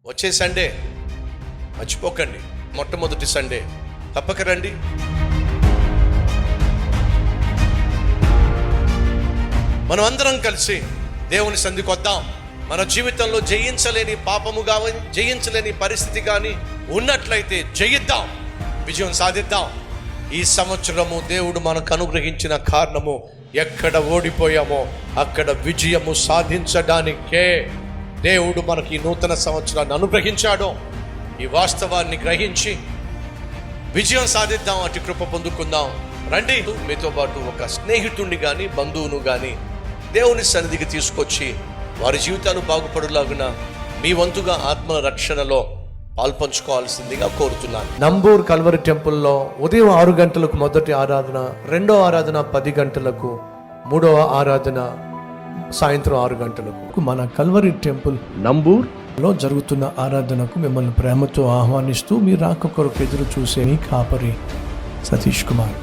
వచ్చే సండే మర్చిపోకండి, మొట్టమొదటి సండే తప్పక రండి. మనం అందరం కలిసి దేవుని సన్నిధికి వద్దాం. మన జీవితంలో జయించలేని పాపము కానీ, జయించలేని పరిస్థితి కానీ ఉన్నట్లయితే జయిద్దాం, విజయం సాధిద్దాం. ఈ సంవత్సరము దేవుడు మనకు అనుగ్రహించిన కారణము ఎక్కడ ఓడిపోయామో అక్కడ విజయము సాధించడానికే దేవుడు మనకి ఈ నూతన సంవత్సరాన్ని అనుగ్రహించాడు. ఈ వాస్తవాన్ని గ్రహించి విజయం సాధిద్దాం, అటు కృప పొందుకుందాం. రండి, మీతో పాటు ఒక స్నేహితుడిని కానీ బంధువును కానీ దేవుని సన్నిధికి తీసుకొచ్చి వారి జీవితాలు బాగుపడులాగున మీ వంతుగా ఆత్మ రక్షణలో పాల్పంచుకోవాల్సిందిగా కోరుతున్నాను. నంబూర్ కల్వరి టెంపుల్లో ఉదయం 6 గంటలకు మొదటి ఆరాధన, రెండో ఆరాధన 10 గంటలకు, మూడవ ఆరాధన సాయంత్రం 6 గంటలకు మన కల్వరి టెంపుల్ నంబూర్ లో జరుగుతున్న ఆరాధనకు మిమ్మల్ని ప్రేమతో ఆహ్వానిస్తూ మీ రాక కొరకు ఎదురు చూసే మీ కాపరి సతీష్ కుమార్.